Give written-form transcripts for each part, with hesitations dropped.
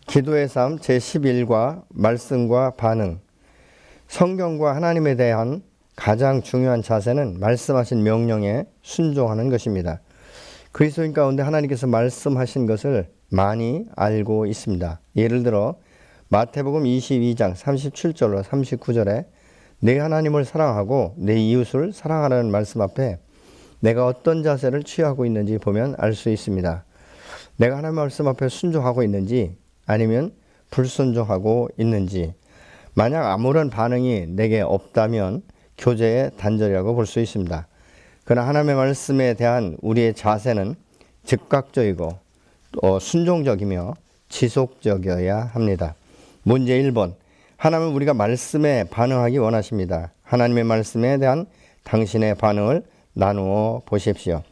기도의 삶 제11과 말씀과 반응. 성경과 하나님에 대한 가장 중요한 자세는 말씀하신 명령에 순종하는 것입니다. 그리스도인 가운데 하나님께서 말씀하신 것을 많이 알고 있습니다. 예를 들어 마태복음 22장 37절로 39절에 내 하나님을 사랑하고 내 이웃을 사랑하라는 말씀 앞에 내가 어떤 자세를 취하고 있는지 보면 알 수 있습니다. 내가 하나님 말씀 앞에 순종하고 있는지 아니면 불순종하고 있는지, 만약 아무런 반응이 내게 없다면 교제의 단절이라고 볼 수 있습니다. 그러나 하나님의 말씀에 대한 우리의 자세는 즉각적이고 순종적이며 지속적이어야 합니다. 문제 1번, 하나님은 우리가 말씀에 반응하기 원하십니다. 하나님의 말씀에 대한 당신의 반응을 나누어 보십시오.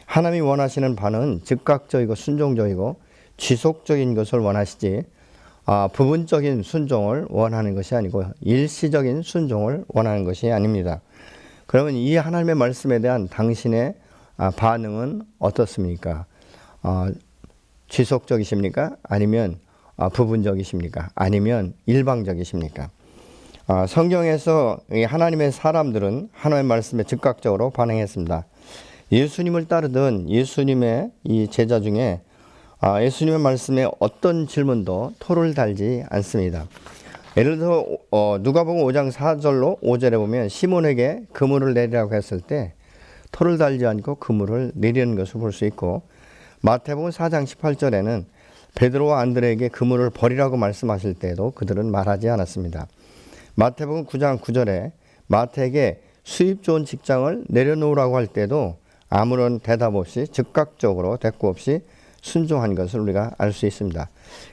하나님이 원하시는 반응은 즉각적이고 순종적이고 지속적인 것을 원하시지 부분적인 순종을 원하는 것이 아니고 일시적인 순종을 원하는 것이 아닙니다. 그러면 이 하나님의 말씀에 대한 당신의 반응은 어떻습니까? 지속적이십니까? 아니면 부분적이십니까? 아니면 일방적이십니까? 성경에서 하나님의 사람들은 하나님의 말씀에 즉각적으로 반응했습니다. 예수님을 따르던 예수님의 이 제자 중에 예수님의 말씀에 어떤 질문도 토를 달지 않습니다. 예를 들어 누가복음 5장 4절로 5절에 보면 시몬에게 그물을 내리라고 했을 때 토를 달지 않고 그물을 내리는 것을 볼 수 있고, 마태복음 4장 18절에는 베드로와 안드레에게 그물을 버리라고 말씀하실 때에도 그들은 말하지 않았습니다. 마태복음 9장 9절에 마태에게 수입 좋은 직장을 내려놓으라고 할 때도 아무런 대답 없이 즉각적으로 대꾸 없이 순종한 것을 우리가 알 수 있습니다.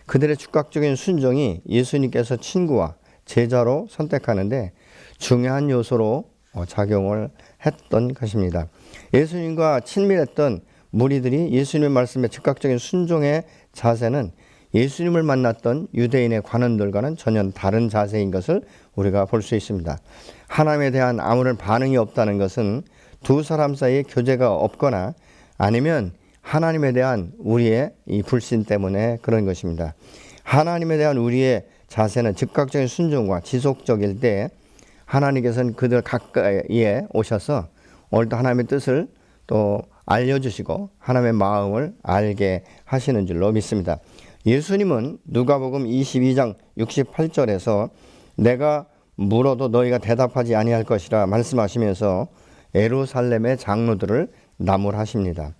그들의 즉각적인 순종이 예수님께서 친구와 제자로 선택하는데 중요한 요소로 작용을 했던 것입니다. 예수님과 친밀했던 무리들이 예수님의 말씀에 즉각적인 순종의 자세는 예수님을 만났던 유대인의 관원들과는 전혀 다른 자세인 것을 우리가 볼 수 있습니다. 하나님에 대한 아무런 반응이 없다는 것은 두 사람 사이에 교제가 없거나 아니면 하나님에 대한 우리의 이 불신 때문에 그런 것입니다. 하나님에 대한 우리의 자세는 즉각적인 순종과 지속적일 때 하나님께서는 그들 가까이에 오셔서 오늘도 하나님의 뜻을 또 알려주시고 하나님의 마음을 알게 하시는 줄로 믿습니다. 예수님은 누가복음 22장 68절에서 내가 물어도 너희가 대답하지 아니할 것이라 말씀하시면서 예루살렘의 장로들을 나무라십니다.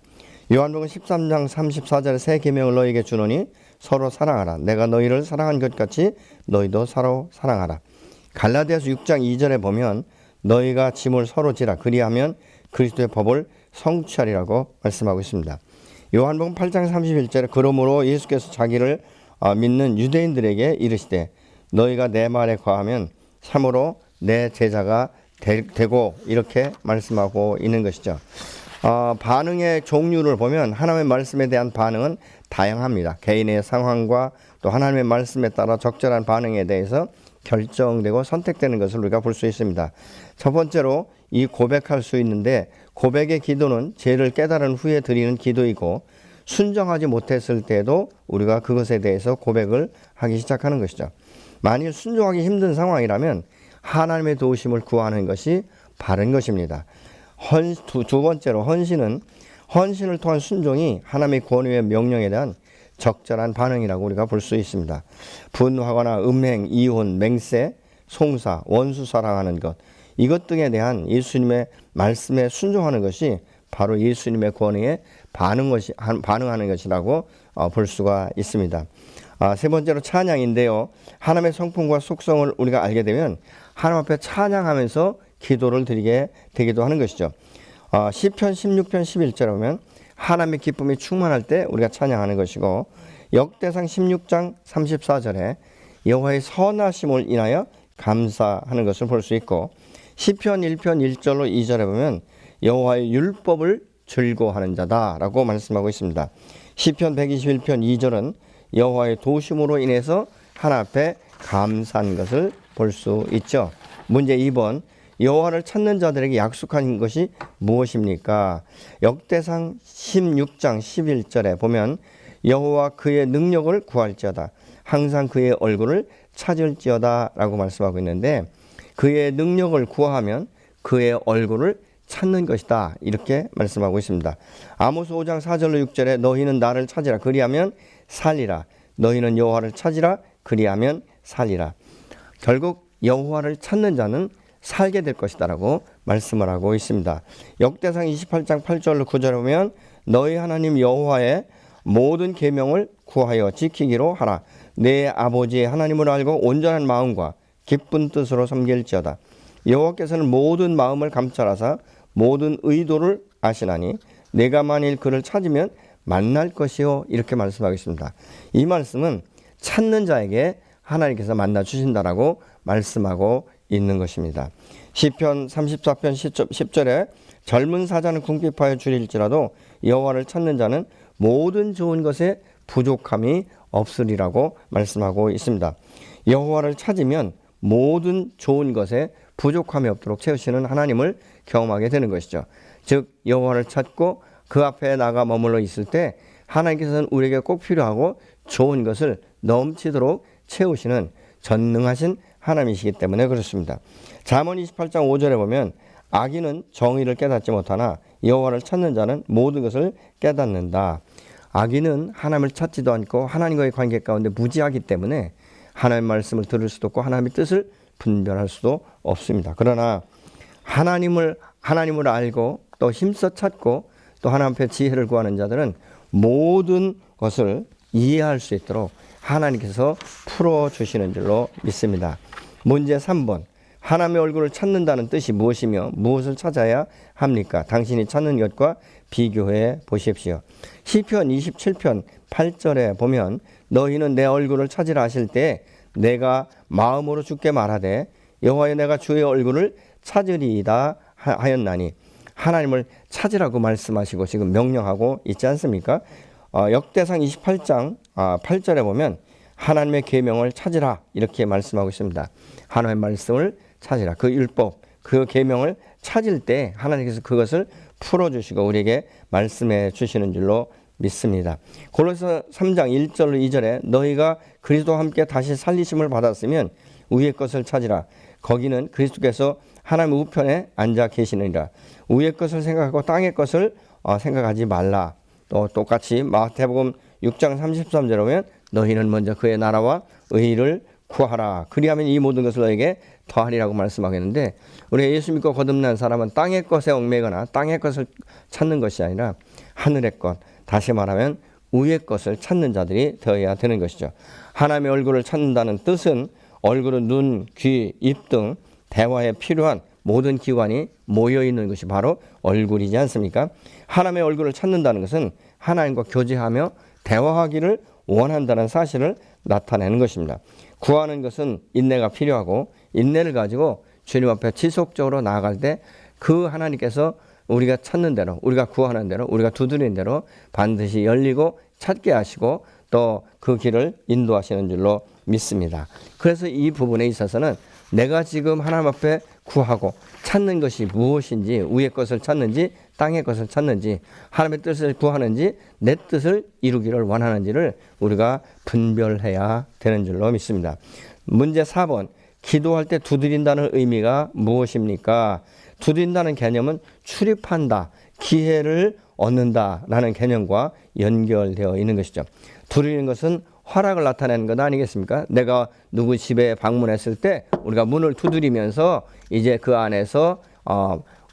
요한복음 13장 34절에 새 계명을 너희에게 주노니 서로 사랑하라. 내가 너희를 사랑한 것 같이 너희도 서로 사랑하라. 갈라디아서 6장 2절에 보면 너희가 짐을 서로 지라. 그리하면 그리스도의 법을 성취하리라고 말씀하고 있습니다. 요한복음 8장 31절에 그러므로 예수께서 자기를 믿는 유대인들에게 이르시되 너희가 내 말에 거하면 참으로 내 제자가 되고, 이렇게 말씀하고 있는 것이죠. 반응의 종류를 보면 하나님의 말씀에 대한 반응은 다양합니다. 개인의 상황과 또 하나님의 말씀에 따라 적절한 반응에 대해서 결정되고 선택되는 것을 우리가 볼 수 있습니다. 첫 번째로 이 고백할 수 있는데, 고백의 기도는 죄를 깨달은 후에 드리는 기도이고 순종하지 못했을 때도 우리가 그것에 대해서 고백을 하기 시작하는 것이죠. 만일 순종하기 힘든 상황이라면 하나님의 도우심을 구하는 것이 바른 것입니다. 두 번째로 헌신을 통한 순종이 하나님의 권위의 명령에 대한 적절한 반응이라고 우리가 볼 수 있습니다. 분노하거나 음행, 이혼, 맹세, 송사, 원수 사랑하는 것, 이것 등에 대한 예수님의 말씀에 순종하는 것이 바로 예수님의 권위에 반응하는 것이라고 볼 수가 있습니다. 세 번째로 찬양인데요. 하나님의 성품과 속성을 우리가 알게 되면 하나님 앞에 찬양하면서 기도를 드리게 되기도 하는 것이죠. 시편 16편 11절에 보면 하나님의 기쁨이 충만할 때 우리가 찬양하는 것이고, 역대상 16장 34절에 여호와의 선하심을 인하여 감사하는 것을 볼 수 있고, 시편 1편 1절로 2절에 보면 여호와의 율법을 즐거워하는 자다라고 말씀하고 있습니다. 시편 121편 2절은 여호와의 도우심으로 인해서 하나님 앞에 감사한 것을 볼 수 있죠. 문제 2번, 여호와를 찾는 자들에게 약속한 것이 무엇입니까? 역대상 16장 11절에 보면 여호와 그의 능력을 구할지어다. 항상 그의 얼굴을 찾을지어다 라고 말씀하고 있는데, 그의 능력을 구하면 그의 얼굴을 찾는 것이다 이렇게 말씀하고 있습니다. 아모스 5장 4절로 6절에 너희는 나를 찾으라 그리하면 살리라. 너희는 여호와를 찾으라 그리하면 살리라. 결국 여호와를 찾는 자는 살게 될 것이다라고 말씀을 하고 있습니다. 역대상 28장 8절로 9절에 보면 너희 하나님 여호와의 모든 계명을 구하여 지키기로 하라. 내 아버지의 하나님을 알고 온전한 마음과 기쁜 뜻으로 섬길지어다. 여호와께서는 모든 마음을 감찰하사 모든 의도를 아시나니 내가 만일 그를 찾으면 만날 것이요 이렇게 말씀하겠습니다. 이 말씀은 찾는 자에게 하나님께서 만나 주신다라고 말씀하고 있는 것입니다. 시편 34편 10절에 젊은 사자는 궁핍하여 줄일지라도 여호와를 찾는 자는 모든 좋은 것에 부족함이 없으리라고 말씀하고 있습니다. 여호와를 찾으면 모든 좋은 것에 부족함이 없도록 채우시는 하나님을 경험하게 되는 것이죠. 즉 여호와를 찾고 그 앞에 나가 머물러 있을 때 하나님께서는 우리에게 꼭 필요하고 좋은 것을 넘치도록 채우시는 전능하신 하나님이시기 때문에 그렇습니다. 잠언 28장 5절에 보면 악인은 정의를 깨닫지 못하나 여호와를 찾는 자는 모든 것을 깨닫는다. 악인은 하나님을 찾지도 않고 하나님과의 관계 가운데 무지하기 때문에 하나님의 말씀을 들을 수도 없고 하나님의 뜻을 분별할 수도 없습니다. 그러나 하나님을 알고 또 힘써 찾고 또 하나님 앞에 지혜를 구하는 자들은 모든 것을 이해할 수 있도록 하나님께서 풀어주시는 줄로 믿습니다. 문제 3번. 하나님의 얼굴을 찾는다는 뜻이 무엇이며 무엇을 찾아야 합니까? 당신이 찾는 것과 비교해 보십시오. 시편 27편 8절에 보면 너희는 내 얼굴을 찾으라 하실 때 내가 마음으로 주께 말하되 여호와여 내가 주의 얼굴을 찾으리이다 하였나니, 하나님을 찾으라고 말씀하시고 지금 명령하고 있지 않습니까? 역대상 28장 8절에 보면 하나님의 계명을 찾으라 이렇게 말씀하고 있습니다. 하나님의 말씀을 찾으라. 그 율법, 그 계명을 찾을 때 하나님께서 그것을 풀어주시고 우리에게 말씀해 주시는 줄로 믿습니다. 골로새 3장 1절로 2절에 너희가 그리스도와 함께 다시 살리심을 받았으면 위의 것을 찾으라. 거기는 그리스도께서 하나님 우편에 앉아 계시느니라. 위의 것을 생각하고 땅의 것을 생각하지 말라. 또 똑같이 마태복음 6장 33절에 보면 너희는 먼저 그의 나라와 의를 구하라. 그리하면 이 모든 것을 너에게 더하리라고 말씀하겠는데, 우리 예수 믿고 거듭난 사람은 땅의 것에 얽매거나 땅의 것을 찾는 것이 아니라 하늘의 것, 다시 말하면 위의 것을 찾는 자들이 되어야 되는 것이죠. 하나님의 얼굴을 찾는다는 뜻은 얼굴은 눈, 귀, 입 등 대화에 필요한 모든 기관이 모여있는 것이 바로 얼굴이지 않습니까? 하나님의 얼굴을 찾는다는 것은 하나님과 교제하며 대화하기를 원한다는 사실을 나타내는 것입니다. 구하는 것은 인내가 필요하고 인내를 가지고 주님 앞에 지속적으로 나아갈 때 그 하나님께서 우리가 찾는 대로, 우리가 구하는 대로, 우리가 두드리는 대로 반드시 열리고 찾게 하시고 또 그 길을 인도하시는 줄로 믿습니다. 그래서 이 부분에 있어서는 내가 지금 하나님 앞에 구하고 찾는 것이 무엇인지, 위의 것을 찾는지 땅의 것을 찾는지, 하나님의 뜻을 구하는지 내 뜻을 이루기를 원하는지를 우리가 분별해야 되는 줄로 믿습니다. 문제 4번. 기도할 때 두드린다는 의미가 무엇입니까? 두드린다는 개념은 출입한다, 기회를 얻는다라는 개념과 연결되어 있는 것이죠. 두드리는 것은 허락을 나타내는 것 아니겠습니까? 내가 누구 집에 방문했을 때 우리가 문을 두드리면서 이제 그 안에서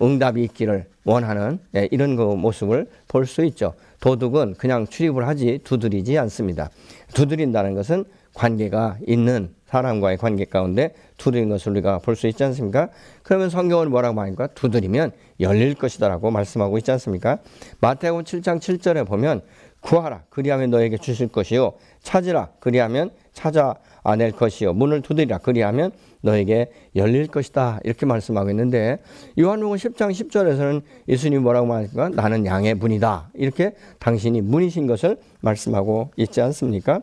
응답이 있기를 원하는 이런 그 모습을 볼 수 있죠. 도둑은 그냥 출입을 하지 두드리지 않습니다. 두드린다는 것은 관계가 있는 사람과의 관계 가운데 두드리는 것을 우리가 볼 수 있지 않습니까? 그러면 성경은 뭐라고 하니까 두드리면 열릴 것이다 라고 말씀하고 있지 않습니까? 마태복음 7장 7절에 보면 구하라 그리하면 너에게 주실 것이요 찾으라 그리하면 찾아낼 것이요 문을 두드리라 그리하면 너에게 열릴 것이다 이렇게 말씀하고 있는데, 요한복음 10장 10절에서는 예수님이 뭐라고 말합니까? 나는 양의 문이다 이렇게 당신이 문이신 것을 말씀하고 있지 않습니까?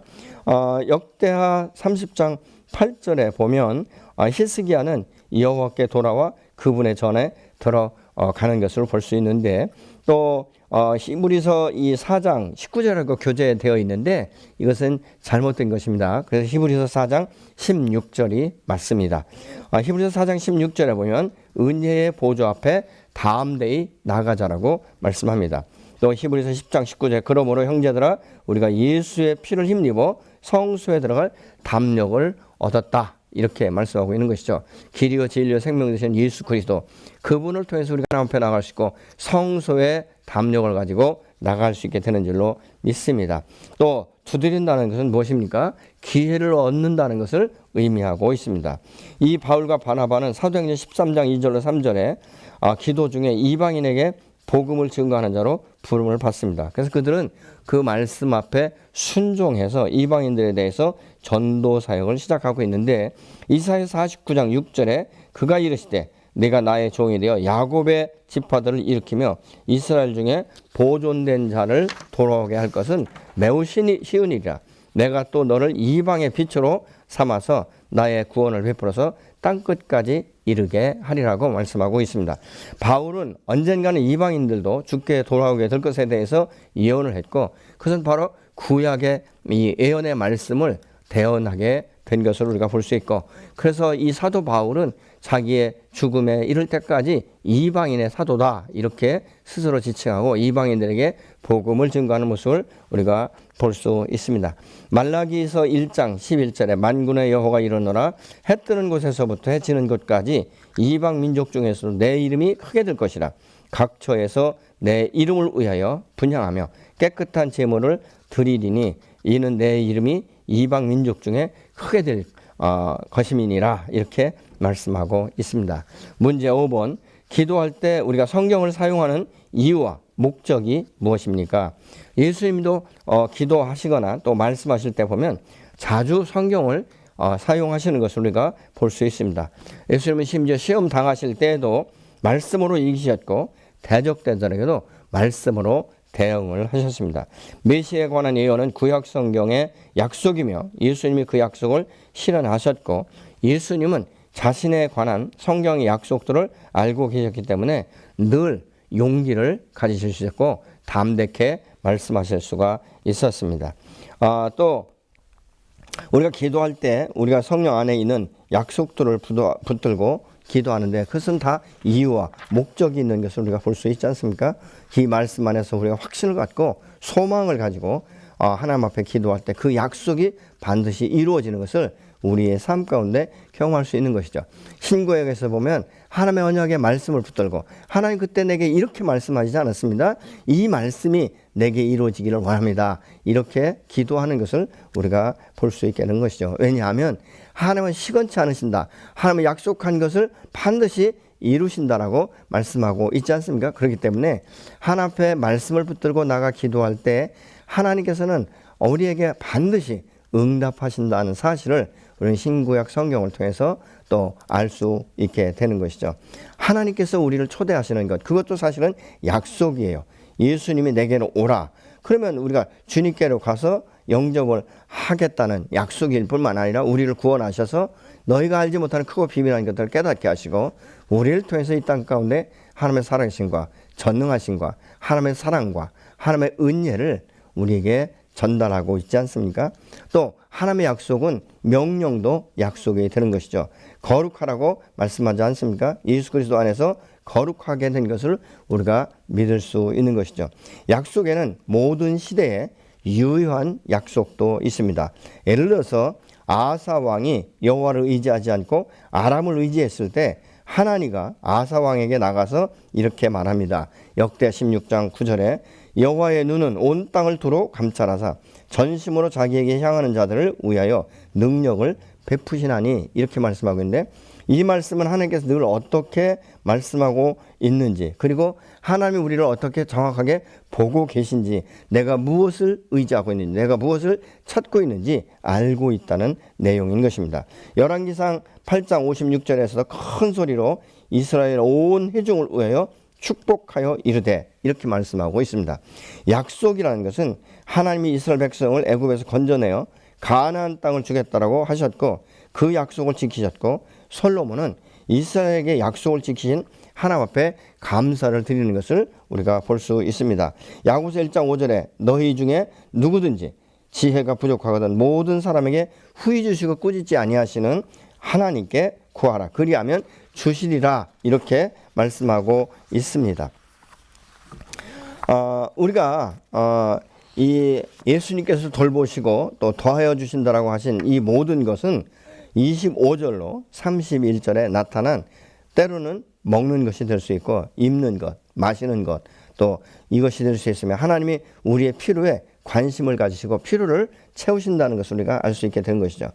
역대하 30장 8절에 보면 히스기야는 여호와께 돌아와 그분의 전에 들어가는 것을 볼 수 있는데, 또 히브리서 이 4장 19절하고 교재되어 있는데 이것은 잘못된 것입니다. 그래서 히브리서 4장 16절이 맞습니다. 히브리서 4장 16절에 보면 은혜의 보좌 앞에 담대히 나가자라고 말씀합니다. 또 히브리서 10장 19절 그러므로 형제들아 우리가 예수의 피를 힘입어 성소에 들어갈 담력을 얻었다. 이렇게 말씀하고 있는 것이죠. 길이요 진리요 생명 되신 예수 그리스도 그분을 통해서 우리가 하나님 앞에 나갈 수 있고 성소의 담력을 가지고 나갈 수 있게 되는 줄로 믿습니다. 또 두드린다는 것은 무엇입니까? 기회를 얻는다는 것을 의미하고 있습니다. 이 바울과 바나바는 사도행전 13장 2절로 3절에 기도 중에 이방인에게 복음을 증거하는 자로 부름을 받습니다. 그래서 그들은 그 말씀 앞에 순종해서 이방인들에 대해서 전도 사역을 시작하고 있는데 이사야 49장 6절에 그가 이르시되 내가 나의 종이 되어 야곱의 지파들을 일으키며 이스라엘 중에 보존된 자를 돌아오게 할 것은 매우 쉬운 일이라. 내가 또 너를 이방의 빛으로 삼아서 나의 구원을 베풀어서 땅끝까지 이르게 하리라고 말씀하고 있습니다. 바울은 언젠가는 이방인들도 주께 돌아오게 될 것에 대해서 예언을 했고 그것은 바로 구약의 이 예언의 말씀을 대언하게 된 것을 우리가 볼 수 있고 그래서 이 사도 바울은 자기의 죽음에 이를 때까지 이방인의 사도다 이렇게 스스로 지칭하고 이방인들에게 복음을 증거하는 모습을 우리가 볼 수 있습니다. 말라기서 1장 11절에 만군의 여호와가 이르노라 해 뜨는 곳에서부터 해 지는 곳까지 이방 민족 중에서도 내 이름이 크게 될 것이라. 각처에서 내 이름을 위하여 분향하며 깨끗한 제물을 드리리니 이는 내 이름이 이방 민족 중에 크게 될 것임이니라 이렇게 말씀하고 있습니다. 문제 5번 기도할 때 우리가 성경을 사용하는 이유와 목적이 무엇입니까? 예수님도 기도하시거나 또 말씀하실 때 보면 자주 성경을 사용하시는 것을 우리가 볼 수 있습니다. 예수님은 심지어 시험 당하실 때에도 말씀으로 이기셨고 대적대들에게도 말씀으로 대응을 하셨습니다. 메시아에 관한 예언은 구약 성경의 약속이며 예수님이 그 약속을 실현하셨고 예수님은 자신에 관한 성경의 약속들을 알고 계셨기 때문에 늘 용기를 가지실 수 있었고 담대케 말씀하실 수가 있었습니다. 또 우리가 기도할 때 우리가 성령 안에 있는 약속들을 붙들고 기도하는데 그것은 다 이유와 목적이 있는 것을 우리가 볼 수 있지 않습니까? 이 말씀 안에서 우리가 확신을 갖고 소망을 가지고 하나님 앞에 기도할 때 그 약속이 반드시 이루어지는 것을 우리의 삶 가운데 경험할 수 있는 것이죠. 신구약에서 보면 하나님의 언약의 말씀을 붙들고 하나님 그때 내게 이렇게 말씀하시지 않았습니다. 이 말씀이 내게 이루어지기를 원합니다. 이렇게 기도하는 것을 우리가 볼 수 있게 되는 것이죠. 왜냐하면 하나님은 시건치 않으신다. 하나님은 약속한 것을 반드시 이루신다라고 말씀하고 있지 않습니까? 그렇기 때문에 하나님 앞에 말씀을 붙들고 나가 기도할 때 하나님께서는 우리에게 반드시 응답하신다는 사실을 우리는 신구약 성경을 통해서 또 알 수 있게 되는 것이죠. 하나님께서 우리를 초대하시는 것, 그것도 사실은 약속이에요. 예수님이 내게로 오라. 그러면 우리가 주님께로 가서 영접을 하겠다는 약속일 뿐만 아니라 우리를 구원하셔서 너희가 알지 못하는 크고 비밀한 것들을 깨닫게 하시고 우리를 통해서 이 땅 가운데 하나님의 살아계심과 전능하심과 하나님의 사랑과 하나님의 은혜를 우리에게 전달하고 있지 않습니까? 또 하나님의 약속은 명령도 약속이 되는 것이죠. 거룩하라고 말씀하지 않습니까? 예수 그리스도 안에서 거룩하게 된 것을 우리가 믿을 수 있는 것이죠. 약속에는 모든 시대에 유효한 약속도 있습니다. 예를 들어서 아사 왕이 여호와를 의지하지 않고 아람을 의지했을 때 하나니가 아사 왕에게 나가서 이렇게 말합니다. 역대 16장 9절에 여호와의 눈은 온 땅을 두루 감찰하사 전심으로 자기에게 향하는 자들을 위하여 능력을 베푸시나니 이렇게 말씀하고 있는데 이 말씀은 하나님께서 늘 어떻게 말씀하고 있는지 그리고 하나님이 우리를 어떻게 정확하게 보고 계신지 내가 무엇을 의지하고 있는지 내가 무엇을 찾고 있는지 알고 있다는 내용인 것입니다. 열왕기상 8장 56절에서도 큰 소리로 이스라엘 온 회중을 위하여 축복하여 이르되 이렇게 말씀하고 있습니다. 약속이라는 것은 하나님이 이스라엘 백성을 애굽에서 건져내어 가나안 땅을 주겠다라고 하셨고 그 약속을 지키셨고 솔로몬은 이스라엘에게 약속을 지키신 하나님 앞에 감사를 드리는 것을 우리가 볼 수 있습니다. 야고보서 1장 5절에 너희 중에 누구든지 지혜가 부족하거든 모든 사람에게 후히 주시고 꾸짖지 아니하시는 하나님께 구하라. 그리하면 주시리라. 이렇게 말씀하고 있습니다. 우리가 이 예수님께서 돌보시고 또 더하여 주신다라고 하신 이 모든 것은 25절로 31절에 나타난 때로는 먹는 것이 될 수 있고 입는 것, 마시는 것, 또 이것이 될 수 있으며 하나님이 우리의 필요에 관심을 가지시고 필요를 채우신다는 것을 우리가 알 수 있게 된 것이죠.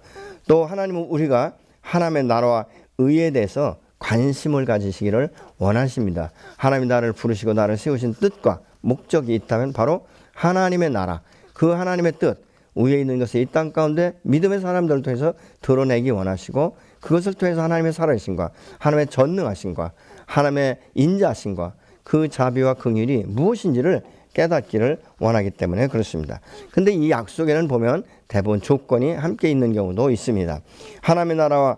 또 하나님은 우리가 하나님의 나라와 의에 대해서 관심을 가지시기를 원하십니다. 하나님이 나를 부르시고 나를 세우신 뜻과 목적이 있다면 바로 하나님의 나라, 그 하나님의 뜻, 위에 있는 것을 이 땅 가운데 믿음의 사람들을 통해서 드러내기 원하시고 그것을 통해서 하나님의 살아계심과 하나님의 전능하심과 하나님의 인자하심과 그 자비와 긍휼이 무엇인지를 깨닫기를 원하기 때문에 그렇습니다. 근데 이 약속에는 보면 대부분 조건이 함께 있는 경우도 있습니다. 하나님의 나라와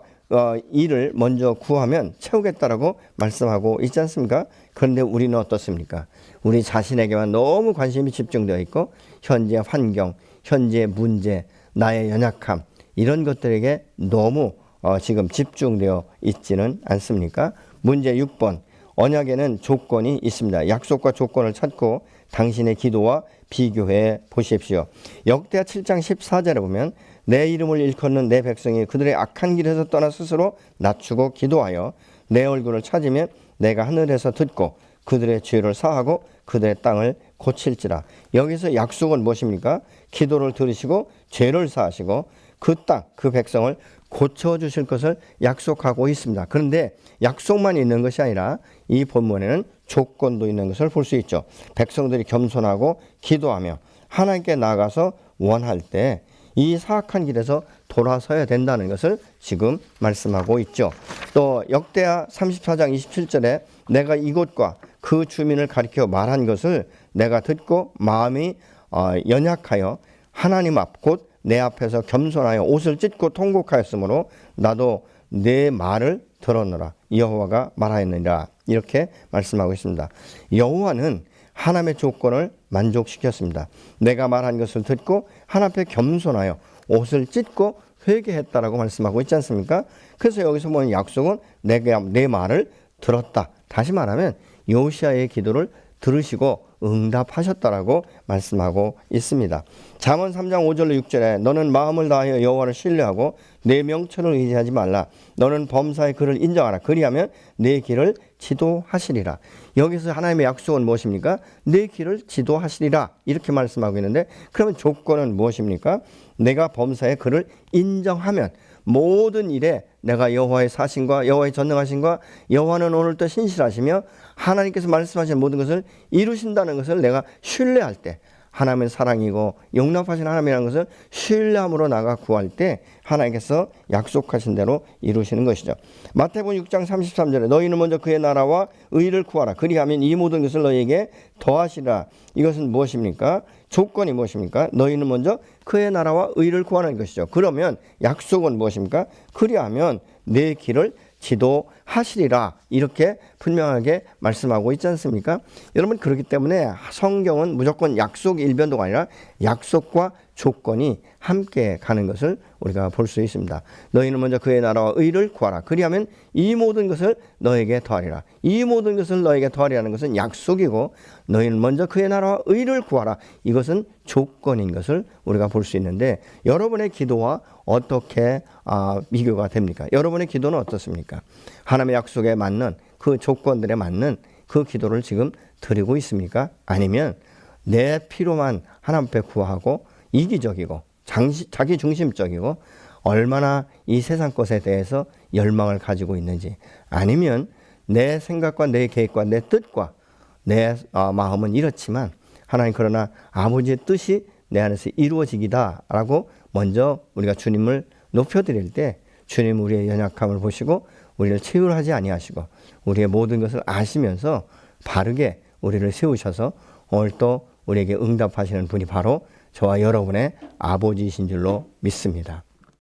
일을 먼저 구하면 채우겠다라고 말씀하고 있지 않습니까? 그런데 우리는 어떻습니까? 우리 자신에게만 너무 관심이 집중되어 있고 현재 환경, 현재 문제, 나의 연약함 이런 것들에게 너무 지금 집중되어 있지는 않습니까? 문제 6번 언약에는 조건이 있습니다. 약속과 조건을 찾고 당신의 기도와 비교해 보십시오. 역대하 7장 14절에 보면 내 이름을 일컫는 내 백성이 그들의 악한 길에서 떠나 스스로 낮추고 기도하여 내 얼굴을 찾으면 내가 하늘에서 듣고 그들의 죄를 사하고 그들의 땅을 고칠지라. 여기서 약속은 무엇입니까? 기도를 들으시고 죄를 사하시고 그 땅, 그 백성을 고쳐주실 것을 약속하고 있습니다. 그런데 약속만 있는 것이 아니라 이 본문에는 조건도 있는 것을 볼 수 있죠. 백성들이 겸손하고 기도하며 하나님께 나가서 원할 때 이 사악한 길에서 돌아서야 된다는 것을 지금 말씀하고 있죠. 또 역대하 34장 27절에 내가 이곳과 그 주민을 가리켜 말한 것을 내가 듣고 마음이 연약하여 하나님 앞 곧 내 앞에서 겸손하여 옷을 찢고 통곡하였으므로 나도 내 말을 들었노라. 여호와가 말하였느니라. 이렇게 말씀하고 있습니다. 여호와는 하나님의 조건을 만족시켰습니다. 내가 말한 것을 듣고 하나님 앞에 겸손하여 옷을 찢고 회개했다라고 말씀하고 있지 않습니까? 그래서 여기서 보는 약속은 내가 내 말을 들었다. 다시 말하면 요시아의 기도를 들으시고 응답하셨다라고 말씀하고 있습니다. 잠언 3장 5절로 6절에 너는 마음을 다하여 여호와를 신뢰하고 내 명철을 의지하지 말라. 너는 범사의 그를 인정하라. 그리하면 내 길을 지도하시리라. 여기서 하나님의 약속은 무엇입니까? 내 길을 지도하시리라. 이렇게 말씀하고 있는데 그러면 조건은 무엇입니까? 내가 범사의 그를 인정하면 모든 일에 내가 여호와의 사신과 여호와의 전능하심과 여호와는 오늘도 신실하시며 하나님께서 말씀하신 모든 것을 이루신다는 것을 내가 신뢰할 때 하나님의 사랑이고 용납하신 하나님이라는 것을 신뢰함으로 나가 구할 때 하나님께서 약속하신 대로 이루시는 것이죠. 마태복음 6장 33절에 너희는 먼저 그의 나라와 의를 구하라. 그리하면 이 모든 것을 너희에게 더하시라. 이것은 무엇입니까? 조건이 무엇입니까? 너희는 먼저 그의 나라와 의를 구하는 것이죠. 그러면 약속은 무엇입니까? 그리하면 내 길을 지도하시리라. 이렇게 분명하게 말씀하고 있지 않습니까? 여러분 그렇기 때문에 성경은 무조건 약속 일변도가 아니라 약속과 조건이 함께 가는 것을 우리가 볼 수 있습니다. 너희는 먼저 그의 나라와 의를 구하라. 그리하면 이 모든 것을 너에게 더하리라. 이 모든 것을 너에게 더하리라는 것은 약속이고 너희는 먼저 그의 나라와 의를 구하라. 이것은 조건인 것을 우리가 볼 수 있는데 여러분의 기도와 어떻게 비교가 됩니까? 여러분의 기도는 어떻습니까? 하나님의 약속에 맞는 그 조건들에 맞는 그 기도를 지금 드리고 있습니까? 아니면 내 필요만 하나님 앞에 구하고 이기적이고 자기 중심적이고 얼마나 이 세상 것에 대해서 열망을 가지고 있는지 아니면 내 생각과 내 계획과 내 뜻과 내 마음은 이렇지만 하나님 그러나 아버지의 뜻이 내 안에서 이루어지기다라고 먼저 우리가 주님을 높여드릴 때 주님 우리의 연약함을 보시고 우리를 치유하지 아니하시고 우리의 모든 것을 아시면서 바르게 우리를 세우셔서 오늘 또 우리에게 응답하시는 분이 바로 저와 여러분의 아버지이신 줄로 믿습니다.